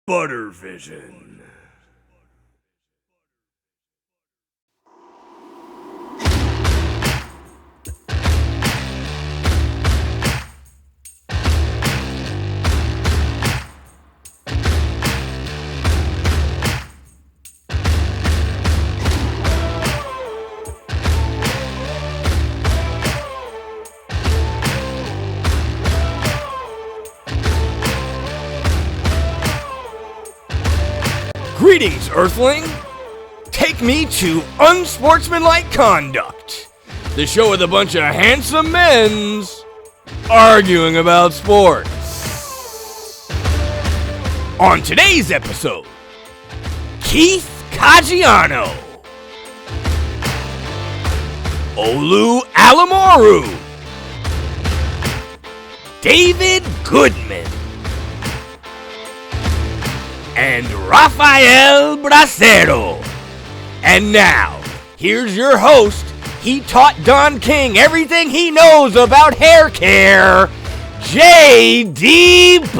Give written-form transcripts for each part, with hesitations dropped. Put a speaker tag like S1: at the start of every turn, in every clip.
S1: Buttervision. Greetings, Earthling! Take me to Unsportsmanlike Conduct, the show with a bunch of handsome men's arguing about sports. On today's episode, Keith Caggiano, Olu Alemoru, David Goodman, and Rafael Bracero. And now, here's your host. He taught Don King everything he knows about hair care, J.D. Butter!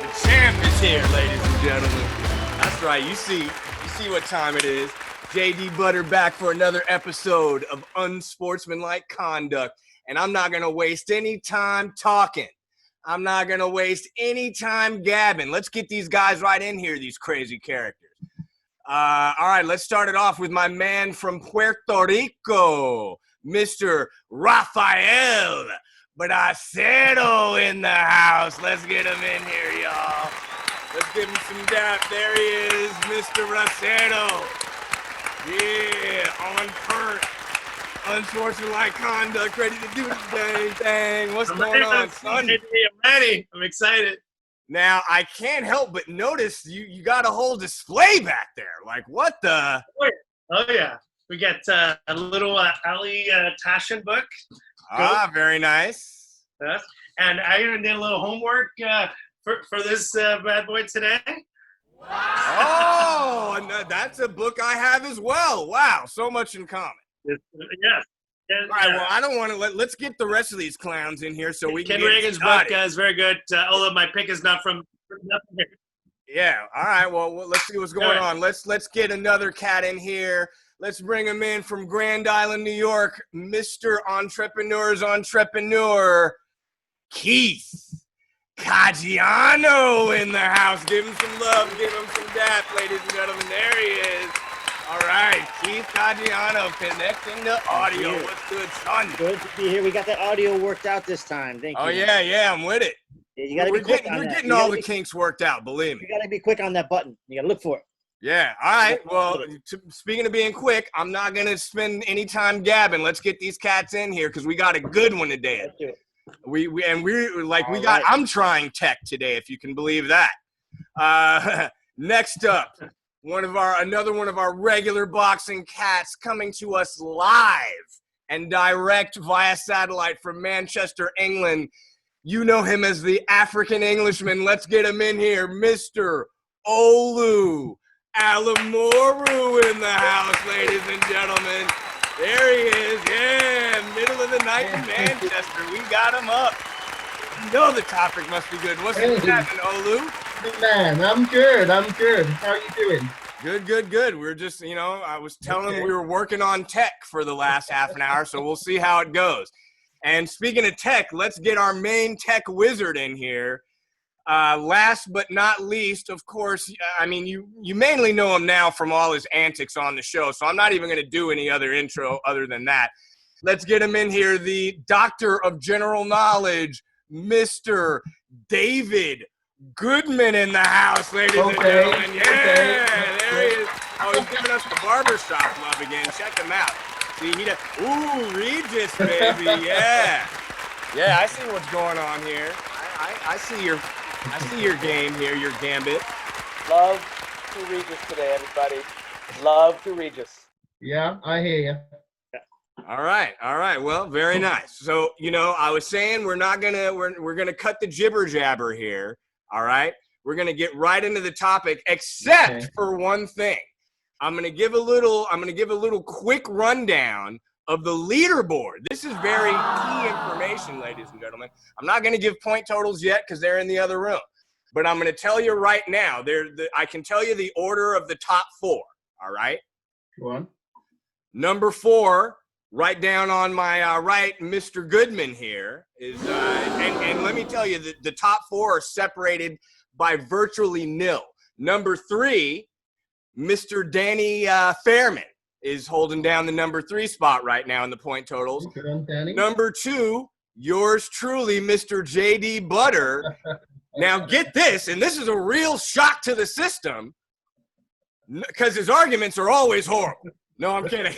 S1: The champ is here, ladies and gentlemen. That's right, you see what time it is. J.D. Butter back for another episode of Unsportsmanlike Conduct. And I'm not going to waste any time talking. I'm not going to waste any time gabbing. Let's get these guys right in here, these crazy characters. All right, let's start it off with my man from Puerto Rico, Mr. Rafael Bracero in the house. Let's get him in here, y'all. Let's give him some dap. There he is, Mr. Bracero. Yeah, on perk. Unsportsmanlike Conduct, ready to do this dang. What's going on, son?
S2: I'm ready. I'm excited.
S1: Now, I can't help but notice you got a whole display back there. Like, what the?
S2: Oh, yeah. We got a little Ali Tashin book.
S1: Very nice.
S2: And I even did a little homework for this bad boy today.
S1: Oh, and that's a book I have as well. Wow, so much in common.
S2: Yes.
S1: All right, well, I don't want to let's get the rest of these clowns in here so we can
S2: Ken
S1: get
S2: Reagan's
S1: started.
S2: book is very good, although my pick is not from nothing here.
S1: Yeah, all right, well, let's see what's going on. Let's get another cat in here. Let's bring him in from Grand Island, New York, Mr. Entrepreneur's Entrepreneur, Keith Caggiano in the house. Give him some love. Give him some dap, ladies and gentlemen. There he is. All right, Keith Caggiano connecting the audio. What's good, son?
S3: Good to be here. We got that audio worked out this time. Thank you.
S1: Oh, yeah, I'm with it.
S3: Yeah, you gotta be quick on that.
S1: We're getting all the kinks worked out, believe me.
S3: You gotta be quick on that button. You gotta look for it.
S1: Yeah, all right. Well, speaking of being quick, I'm not going to spend any time gabbing. Let's get these cats in here because we got a good one today.
S3: Let's do it.
S1: I'm trying tech today, if you can believe that. Next up, another one of our regular boxing cats coming to us live and direct via satellite from Manchester, England. You know him as the African Englishman. Let's get him in here, Mr. Olu Alemoru in the house, ladies and gentlemen. There he is, yeah, middle of the night in Manchester. We got him up. You know the topic must be good. What's happening, Olu?
S4: Hey man, I'm good. How are you doing?
S1: Good. We're just, I was telling him we were working on tech for the last half an hour, so we'll see how it goes. And speaking of tech, let's get our main tech wizard in here. Last but not least, of course, I mean, you mainly know him now from all his antics on the show, so I'm not even going to do any other intro other than that. Let's get him in here, the Doctor of General Knowledge, Mr. David Goodman in the house, ladies and gentlemen. Yeah, there he is. Oh, he's giving us the barbershop love again. Check him out. See, Regis, baby, yeah. Yeah, I see what's going on here. I see your game here, your gambit.
S3: Love to Regis today, everybody. Love to Regis.
S4: Yeah, I hear you.
S1: All right. Well, very nice. So, I was saying we're gonna cut the jibber jabber here. All right. We're gonna get right into the topic, except for one thing. I'm gonna give a little quick rundown of the leaderboard. This is very key information, ladies and gentlemen. I'm not going to give point totals yet because they're in the other room. But I'm going to tell you right now, I can tell you the order of the top 4, all right?
S4: Go on.
S1: Number 4, right down on my right, Mr. Goodman here is, and let me tell you, the top 4 are separated by virtually nil. Number 3, Mr. Danny Fairman is holding down the number 3 spot right now in the point totals.
S4: Good on, Danny.
S1: Number 2, yours truly, Mr. J.D. Butter. Now get this, and this is a real shock to the system because his arguments are always horrible. No, I'm kidding.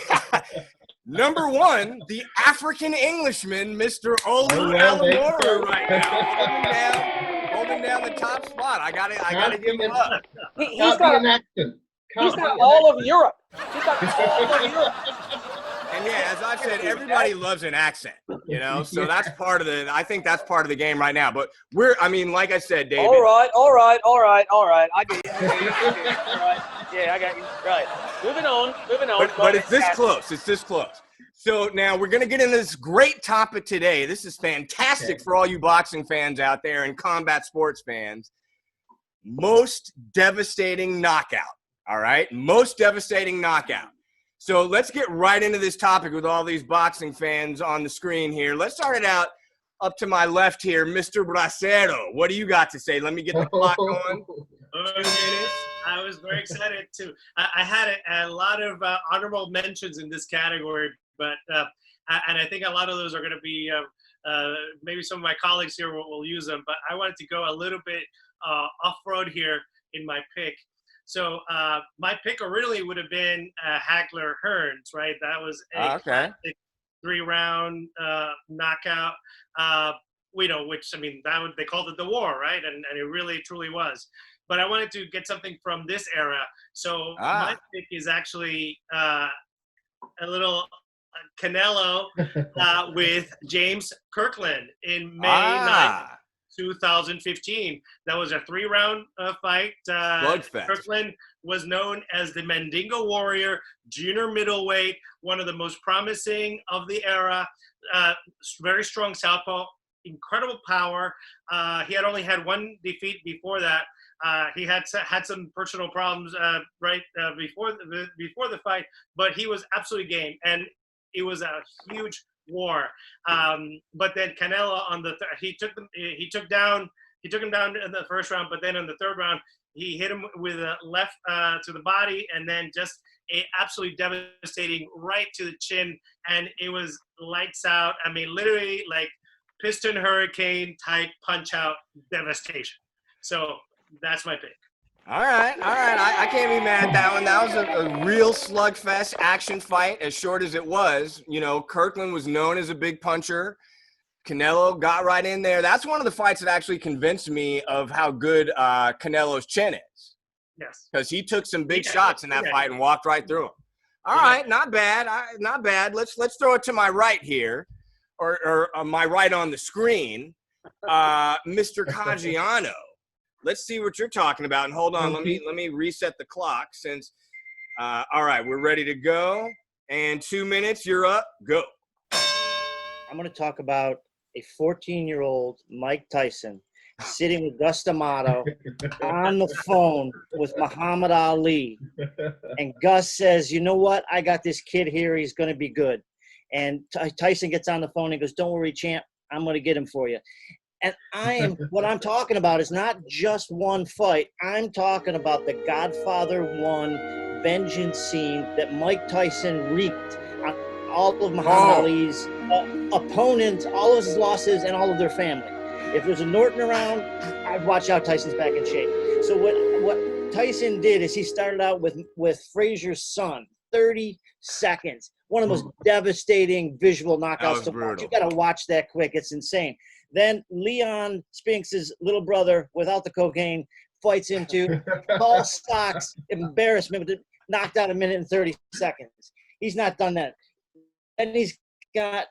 S1: Number 1, the African Englishman, Mr. Olu Alemoru right now, holding down the top spot. I gotta give him up.
S3: He's got an accent. He's got all of Europe. He's got all of Europe.
S1: And yeah, as I've said, everybody loves an accent, you know, so that's part of I think that's part of the game right now. But like I said, David.
S3: All right. I get you. All right. Yeah, I got you. Right. Moving on.
S1: But it's this close. It's this close. So now we're going to get into this great topic today. This is fantastic for all you boxing fans out there and combat sports fans. Most devastating knockout. All right. Most devastating knockout. So let's get right into this topic with all these boxing fans on the screen here. Let's start it out up to my left here, Mr. Bracero. What do you got to say? Let me get the clock going. 2 minutes.
S2: I was very excited too. I had a lot of honorable mentions in this category, but and I think a lot of those are going to be maybe some of my colleagues here will use them. But I wanted to go a little bit off-road here in my pick. So my pick originally would have been Hagler Hearns, right? That was a classic 3-round knockout. Which they called it the war, right? And it really truly was. But I wanted to get something from this era. So my pick is actually a little Canelo with James Kirkland in May 9th. 2015. That was a 3-round fight. Kirkland was known as the Mandingo Warrior, junior middleweight, one of the most promising of the era. Very strong southpaw, incredible power. He had only had 1 defeat before that. He had some personal problems before the fight, but he was absolutely game, and it was a huge war. But then Canelo he took him down in the first round, but then in the 3rd round he hit him with a left to the body, and then just a absolutely devastating right to the chin, and it was lights out. I mean, literally like piston hurricane type punch out devastation. So that's my pick.
S1: All right. I can't be mad at that one. That was a real slugfest action fight, as short as it was. You know, Kirkland was known as a big puncher. Canelo got right in there. That's one of the fights that actually convinced me of how good Canelo's chin is.
S2: Yes.
S1: Because he took some big shots in that fight and walked right through them. All right, not bad. Not bad. Let's throw it to my right here, or my right on the screen, Mr. Caggiano. Let's see what you're talking about. And hold on, let me reset the clock since. All right, we're ready to go. And 2 minutes, you're up. Go.
S5: I'm going to talk about a 14-year-old Mike Tyson sitting with Gus D'Amato on the phone with Muhammad Ali. And Gus says, you know what? I got this kid here. He's going to be good. And Tyson gets on the phone and goes, don't worry, champ. I'm going to get him for you. And what I'm talking about is not just one fight. I'm talking about the Godfather 1 vengeance scene that Mike Tyson wreaked on all of Muhammad Ali's opponents, all of his losses, and all of their family. If there's a Norton around, I'd watch out. Tyson's back in shape. So what Tyson did is he started out with Frazier's son, 30 seconds. One of the most devastating visual knockouts to watch. You got to watch that quick. It's insane. Then Leon Spinks' little brother, without the cocaine, fights into Paul Stock's embarrassment, knocked out 1 minute and 30 seconds. He's not done that. And he's got,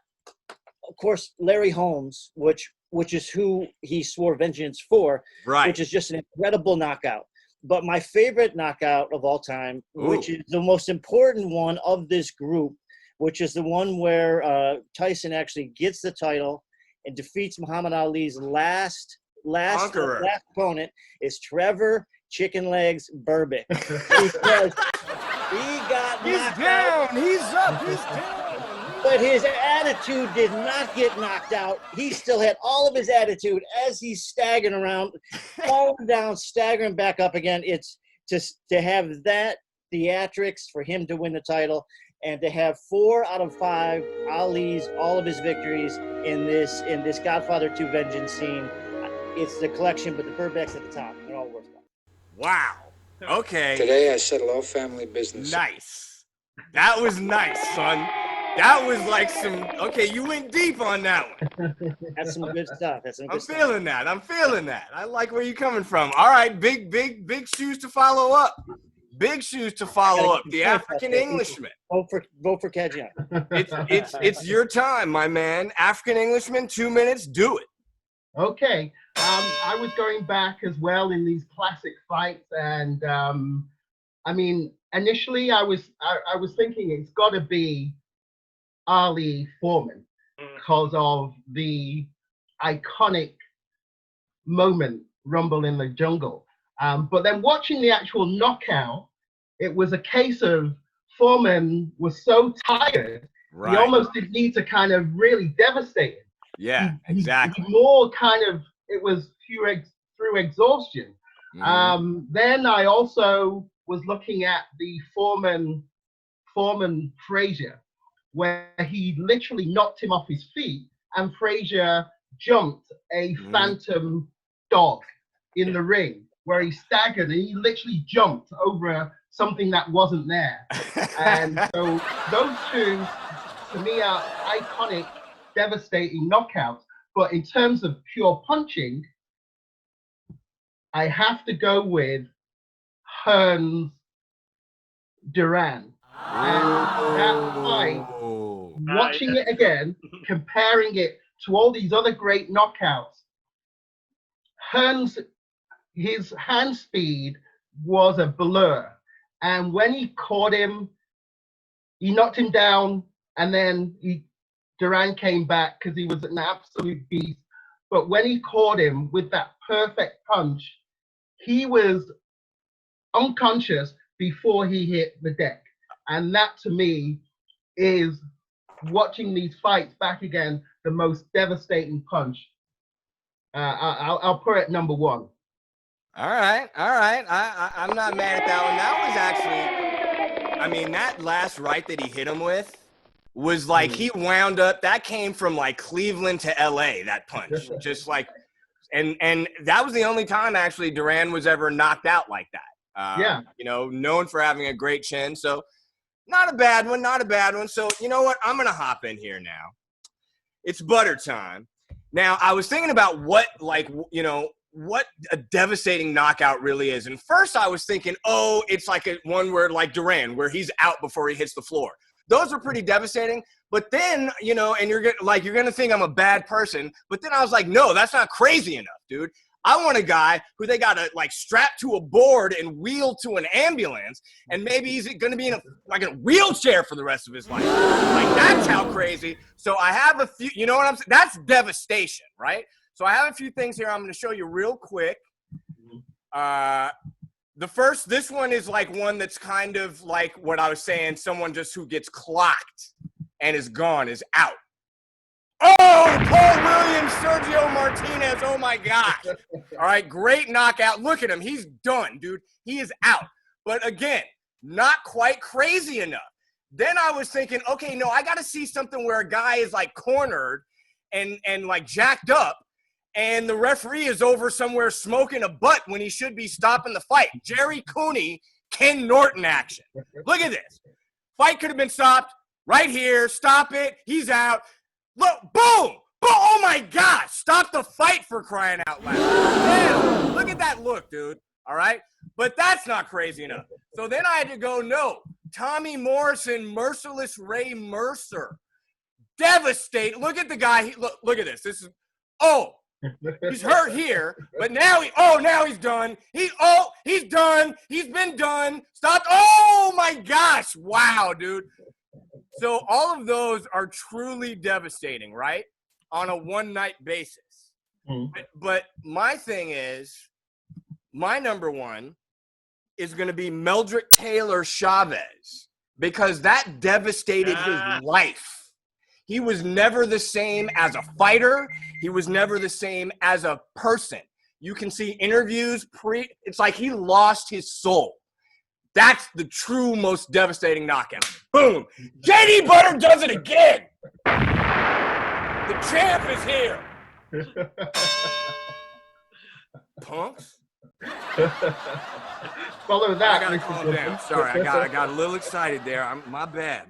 S5: of course, Larry Holmes, which is who he swore vengeance for, which is just an incredible knockout. But my favorite knockout of all time, which is the most important one of this group, which is the one where Tyson actually gets the title and defeats Muhammad Ali's last opponent is Trevor Chicken Legs Berbick. Because he got knocked out.
S1: He's up, he's down.
S5: But his attitude did not get knocked out. He still had all of his attitude as he's staggering around, falling down, staggering back up again. It's just to have that theatrics for him to win the title and to have 4 out of 5 Ali's, all of his victories in this Godfather 2 Vengeance scene. It's the collection, but the Burbeck's at the top. They're all worthwhile.
S1: Wow. Okay.
S6: Today I settle all family business.
S1: Nice. That was nice, son. That was like okay, you went deep on that one.
S5: That's some good stuff.
S1: I'm feeling that. I like where you're coming from. All right, big shoes to follow up. Big shoes to follow up. The African Englishman.
S5: Vote for Caggiano.
S1: It's your time, my man. African Englishman, 2 minutes, do it.
S4: Okay. I was going back as well in these classic fights, and I mean, initially I was thinking it's got to be Ali Foreman because of the iconic moment, Rumble in the Jungle. But then watching the actual knockout, it was a case of Foreman was so tired,
S1: right.
S4: He almost didn't need to kind of really devastate him.
S1: Yeah, exactly.
S4: He more kind of, it was through exhaustion. Then I also was looking at the Foreman Frazier, where he literally knocked him off his feet, and Frazier jumped a phantom dog in the ring, where he staggered and he literally jumped over something that wasn't there. And so those two, to me, are iconic, devastating knockouts. But in terms of pure punching, I have to go with Hearns Duran. And that fight, watching it again, comparing it to all these other great knockouts, Hearns, his hand speed was a blur. And when he caught him, he knocked him down, and then Duran came back because he was an absolute beast. But when he caught him with that perfect punch, he was unconscious before he hit the deck. And that, to me, is, watching these fights back again, the most devastating punch. I'll put it number 1.
S1: All right. I'm not mad at that one. That was actually, I mean, that last right that he hit him with was like, he wound up, that came from like Cleveland to LA, that punch. Just like, and that was the only time actually Duran was ever knocked out like that.
S4: Yeah.
S1: You know, known for having a great chin. So not a bad one. So you know what? I'm going to hop in here now. It's butter time. Now, I was thinking about what a devastating knockout really is. And first I was thinking, it's like one word like Duran, where he's out before he hits the floor. Those are pretty devastating. But then, and you're going to think I'm a bad person. But then I was like, no, that's not crazy enough, dude. I want a guy who they got to like strap to a board and wheel to an ambulance, and maybe he's going to be in a wheelchair for the rest of his life. Like, that's how crazy. So I have a few, you know what I'm saying? That's devastation, right? So I have a few things here I'm going to show you real quick. This one is like one that's kind of like what I was saying, someone just who gets clocked and is gone, is out. Oh, Paul Williams, Sergio Martinez, oh my gosh. All right, great knockout. Look at him. He's done, dude. He is out. But again, not quite crazy enough. Then I was thinking, okay, no, I got to see something where a guy is like cornered and like jacked up, and the referee is over somewhere smoking a butt when he should be stopping the fight. Jerry Cooney, Ken Norton action. Look at this. Fight could have been stopped right here. Stop it. He's out. Look, boom! Oh my gosh! Stop the fight, for crying out loud. Damn, look at that look, dude. All right? But that's not crazy enough. So then I had to go, no. Tommy Morrison, Merciless Ray Mercer. Devastate. Look at the guy. Look at this. This is, he's hurt here, but now he's done. He's done. He's been done. Stop. Oh my gosh. Wow, dude. So all of those are truly devastating, right? On a one-night basis. But my thing is, my number one is going to be Meldrick Taylor Chavez, because that devastated his life. He was never the same as a fighter. He was never the same as a person. You can see interviews it's like he lost his soul. That's the true most devastating knockout. Boom. JD Butter does it again. The champ is here. Punks.
S4: Follow that.
S1: I gotta calm down. Sorry, I got a little excited there. My bad,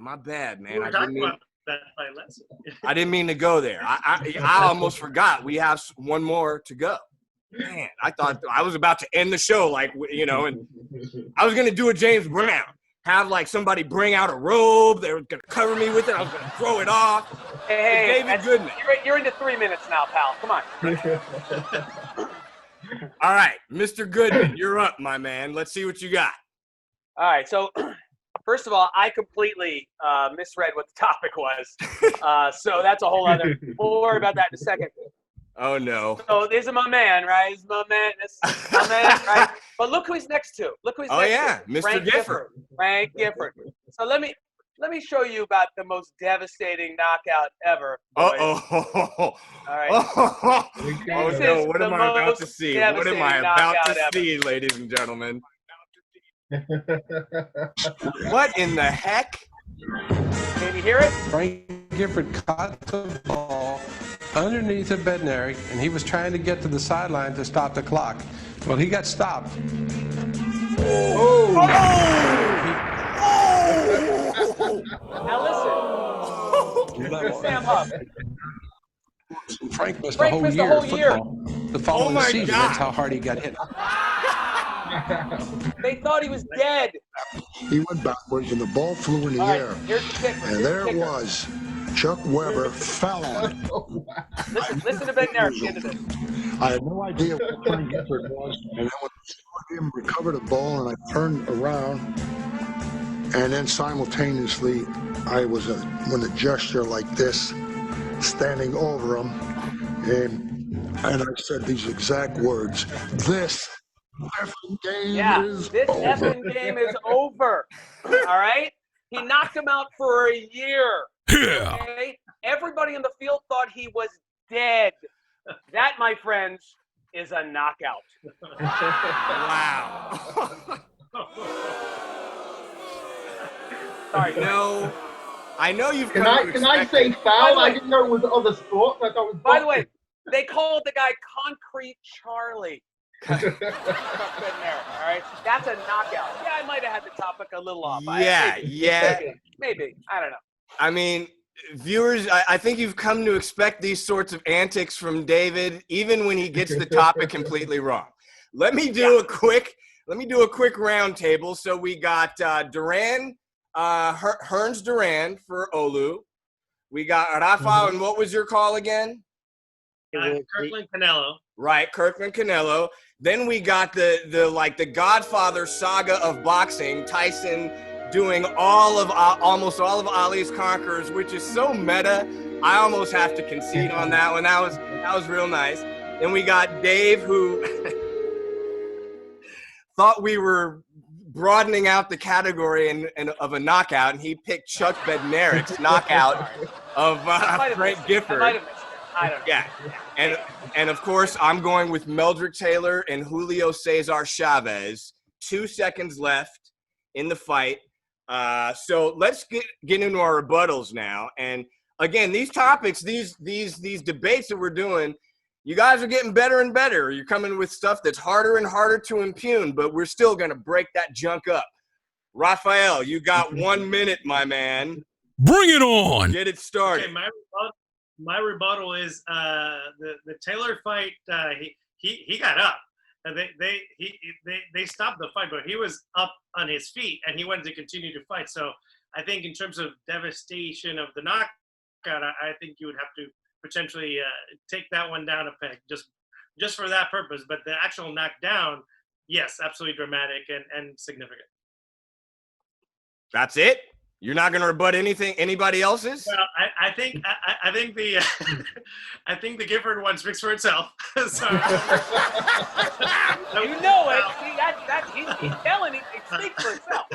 S1: man.
S2: We were talking about that fight last week.
S1: I didn't mean to go there. I almost forgot. We have one more to go. Man, I thought I was about to end the show, like, you know, and I was gonna do a James Brown, have like somebody bring out a robe. They were gonna cover me with it. I was gonna throw it off.
S3: Hey,
S1: David Goodman.
S3: You're into 3 minutes now, pal. Come on.
S1: All right, Mr. Goodman, you're up, my man. Let's see what you got.
S3: All right. So, first of all, I completely misread what the topic was. So that's a whole other. We'll worry about that in a second.
S1: Oh no.
S3: So this is my man, right? This is my man. This is my man, right? But look who he's next to. Look who he's next to.
S1: Mr.
S3: Frank
S1: Gifford.
S3: Frank Gifford. So let me show you about the most devastating knockout ever. Boys. All right.
S1: Oh no, what am I about to see? What am I about to see, ladies and gentlemen? What in the heck?
S3: Can you hear it?
S7: Frank Gifford caught the ball underneath a bednarik, and he was trying to get to the sideline to stop the clock. Well, he got stopped.
S3: Now listen. Sam up.
S7: Frank missed the whole year. Football. The following season,
S1: God.
S7: That's how hard he got hit.
S3: They thought he was dead.
S8: He went backwards and the ball flew in the air.
S3: Here's the kicker.
S8: And there it was. Chuck Weber fell on it.
S3: Listen to Bednarik into this.
S8: I had no idea what Frank Gifford was. And then when I saw him recover the ball and I turned around, and then simultaneously I was with a gesture like this, standing over him, and I said these exact words: "This effing game is
S3: this
S8: over."
S3: effing game is over. All right? He knocked him out for a year.
S9: Yeah.
S3: Okay? Everybody in the field thought he was dead. That, my friends, is a knockout.
S1: Wow.
S3: Sorry.
S1: No. I know you've
S4: Can I say foul? I didn't know it was other sports. I thought it was
S3: By the way, they called the guy Concrete Charlie. All right, that's a knockout. Yeah, I might have had the topic a little off. Maybe. I don't know.
S1: I mean, viewers, I think you've come to expect these sorts of antics from David, even when he gets the topic completely wrong. Let me do a quick round table. So we got Duran, Hearns Duran for Olu. We got Rafael, and what was your call again?
S2: Kirkland Canelo.
S1: Right, Kirkland Canelo. Then we got the Godfather saga of boxing, Tyson doing almost all of Ali's conquerors, which is so meta. I almost have to concede on that one. That was real nice. Then we got Dave, who thought we were broadening out the category of a knockout, and he picked Chuck Bednarik's knockout of Frank Gifford.
S3: I might have missed it. I don't know.
S1: Yeah, and of course I'm going with Meldrick Taylor and Julio Cesar Chavez. 2 seconds left in the fight. So let's get into our rebuttals now. And again, these topics, these debates that we're doing, you guys are getting better and better. You're coming with stuff that's harder and harder to impugn, but we're still going to break that junk up. Rafael, you got 1 minute, my man.
S9: Bring it on.
S1: Get it started.
S2: Okay, my rebuttal is the Taylor fight. He got up. They stopped the fight, but he was up on his feet and he wanted to continue to fight. So I think in terms of devastation of the knockout, I think you would have to potentially take that one down a peg just for that purpose. But the actual knockdown, yes, absolutely dramatic and significant.
S1: That's it? You're not going to rebut anybody else's?
S2: Well, I think the I think the Gifford one speaks for itself. So,
S3: You know it. See, he's telling it speaks for itself.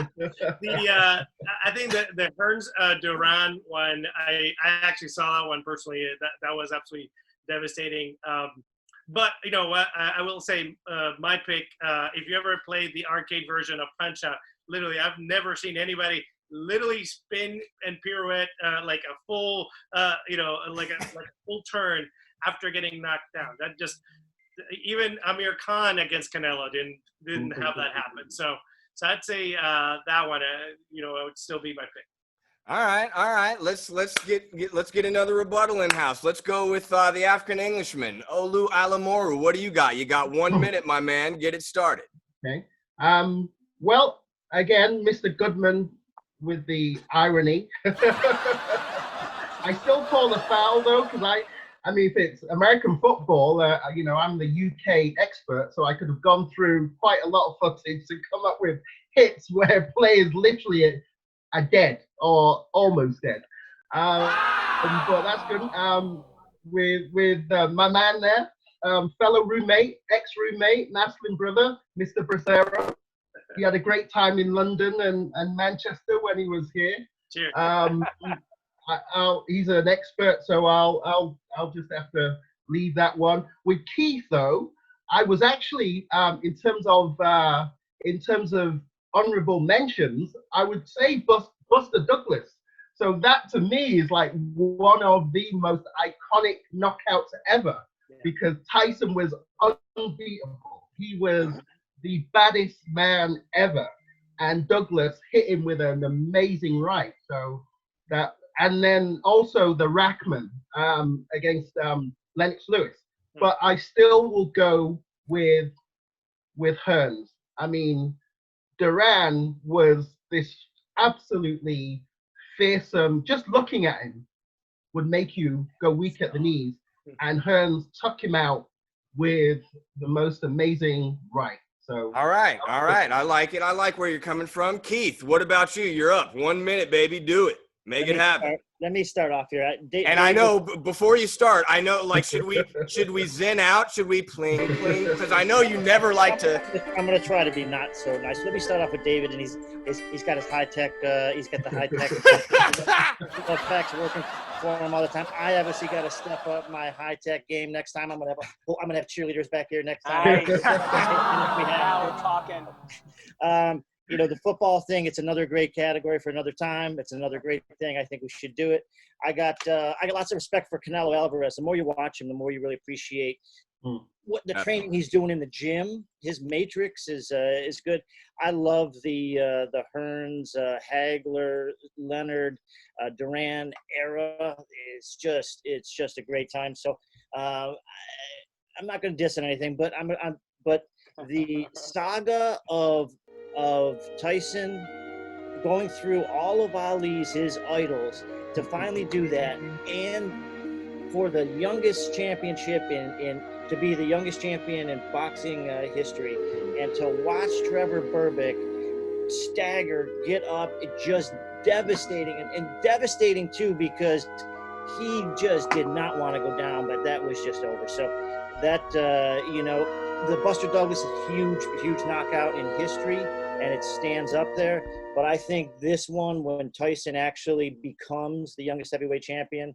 S2: I think the Hearns Duran one, I actually saw that one personally. That was absolutely devastating. But you know what? I will say my pick. If you ever played the arcade version of Punch-Out, literally, I've never seen anybody literally spin and pirouette like a full, like a full turn after getting knocked down. That just, even Amir Khan against Canelo didn't have that happen. So I'd say that one, it would still be my pick.
S1: All right. Let's get another rebuttal in house. Let's go with the African Englishman, Olu Alemoru. What do you got? You got 1 minute, my man. Get it started.
S4: Okay. Well, again, Mr. Goodman with the irony. I still call the foul though, because I mean, if it's American football, I'm the UK expert, so I could have gone through quite a lot of footage to come up with hits where players literally are dead or almost dead. But that's good. With my man there, fellow roommate, ex-roommate, Naslin brother, Mr. Bracero. He had a great time in London and Manchester when he was here.
S2: Cheers.
S4: He's an expert, so I'll just have to leave that one. With Keith though, I was actually in terms of honorable mentions, I would say Buster Douglas. So that to me is like one of the most iconic knockouts ever, because Tyson was unbeatable. He was the baddest man ever, and Douglas hit him with an amazing right. So that, and then also the Rackman against Lennox Lewis. But I still will go with Hearns. I mean, Duran was this absolutely fearsome. Just looking at him would make you go weak at the knees, and Hearns took him out with the most amazing right. So,
S1: all right. I like it. I like where you're coming from. Keith, what about you? You're up. 1 minute, baby. Do it. Make it happen.
S5: Let me start off here.
S1: I know before you start, I know, like, should we zen out? Should we pling? Because I know you never like to.
S5: I'm gonna try to be not so nice. Let me start off with David, and he's got his high tech. He's got the high tech effects working for him all the time. I obviously got to step up my high tech game next time. I'm gonna have cheerleaders back here next time.
S3: Now we're talking.
S5: The football thing, it's another great category for another time. It's another great thing. I think we should do it. I got lots of respect for Canelo Alvarez. The more you watch him, the more you really appreciate what the training he's doing in the gym. His matrix is good. I love the Hearns, Hagler, Leonard, Duran era. It's just a great time. So I'm not going to diss on anything, but but the saga of Tyson going through all of his idols, to finally do that, and for the youngest championship to be the youngest champion in boxing history, and to watch Trevor Berbick stagger, get up, it just devastating, and devastating too, because he just did not want to go down, but that was just over. So that, the Buster Douglas is huge knockout in history, and it stands up there. But I think this one, when Tyson actually becomes the youngest heavyweight champion,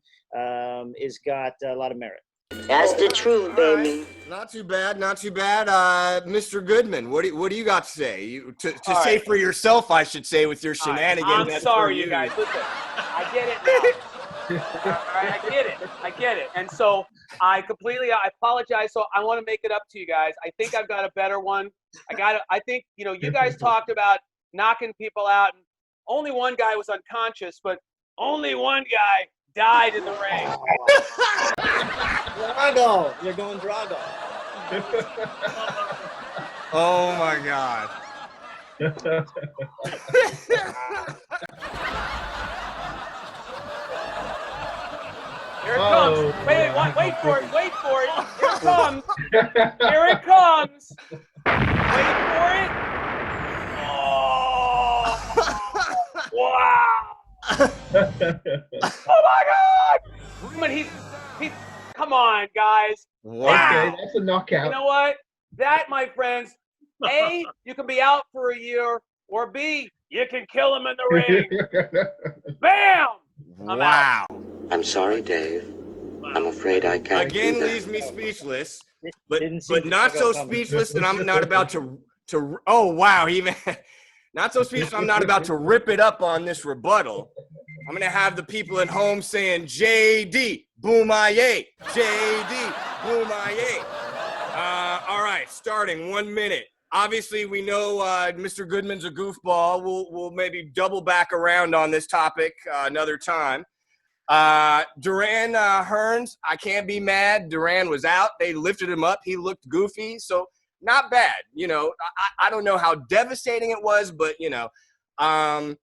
S5: is got a lot of merit.
S10: That's the truth, baby.
S1: Right. Not too bad. Mr. Goodman, what do you got to say? To say
S3: right.
S1: For yourself, I should say, with your shenanigans.
S3: I'm sorry, you guys. Listen, I get it now. All right, I get it. And so I apologize. So I want to make it up to you guys. I think I've got a better one. I think, you guys talked about knocking people out. And only one guy was unconscious, but only one guy died in the ring.
S5: Drago. You're going Drago.
S1: Oh, my God.
S3: Here it comes. Wait for it. Here it comes. Here it comes. Wait for it. Oh. Wow. Oh my God! I mean, he's. Come on, guys.
S1: Wow.
S4: Okay, that's a knockout.
S3: You know what? That, my friends, A, you can be out for a year, or B, you can kill him in the ring. Bam! I'm
S1: Wow.
S3: out.
S10: I'm sorry, Dave. I'm afraid I can't.
S1: Again,
S10: do that.
S1: leaves me speechless, but
S5: Didn't see
S1: not so
S5: Chicago coming.
S1: speechless that I'm not about to. Oh wow, even not so speechless. I'm not about to rip it up on this rebuttal. I'm gonna have the people at home saying JD Boomaye, JD Boomaye. All right, starting 1 minute. Obviously, we know Mr. Goodman's a goofball. We'll maybe double back around on this topic another time. Duran Hearns, I can't be mad. Duran was out. They lifted him up. He looked goofy, so not bad. You know, I don't know how devastating it was, but Canelo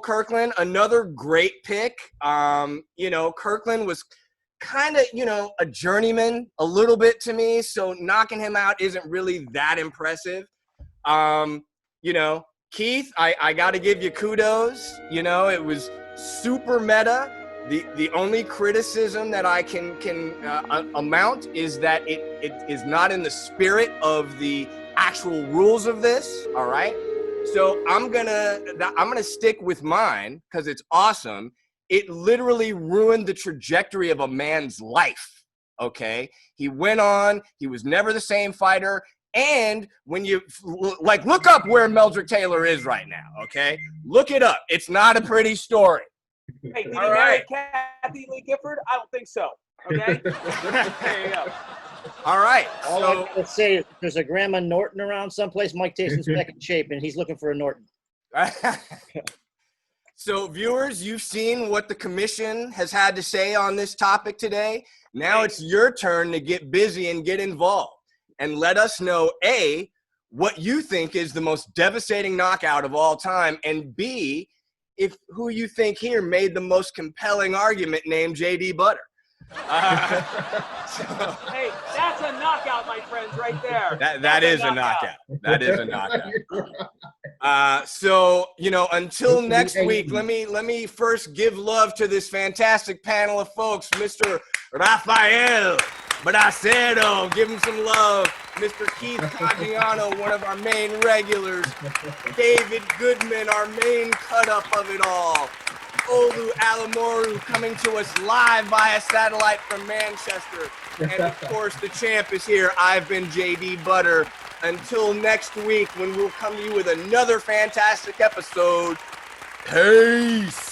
S1: Kirkland, another great pick. Kirkland was kind of, a journeyman a little bit to me, so knocking him out isn't really that impressive. Keith, I got to give you kudos. It was super meta. The only criticism that I can amount is that it is not in the spirit of the actual rules of this. All right. So I'm gonna stick with mine because it's awesome. It literally ruined the trajectory of a man's life. Okay, he went on. He was never the same fighter. And when you look up where Meldrick Taylor is right now. Okay, look it up. It's not a pretty story.
S3: Hey, did he marry Kathy Lee Gifford? I don't think so. Okay, there you go.
S1: All right.
S5: All I gotta say is there's a Grandma Norton around someplace. Mike Tyson's back in shape, and he's looking for a Norton.
S1: So, viewers, you've seen what the commission has had to say on this topic today. Now it's your turn to get busy and get involved and let us know, A, what you think is the most devastating knockout of all time, and B, who you think here made the most compelling argument named J.D. Butter.
S3: Hey, that's a knockout, my friends, right there.
S1: That is a knockout. That is a knockout. Until next week, let me first give love to this fantastic panel of folks, Mr. Rafael Bracero, give him some love. Mr. Keith Caggiano, one of our main regulars. David Goodman, our main cut-up of it all. Olu Alemoru coming to us live via satellite from Manchester. And of course, the champ is here. I've been JD Butter. Until next week, when we'll come to you with another fantastic episode. Peace.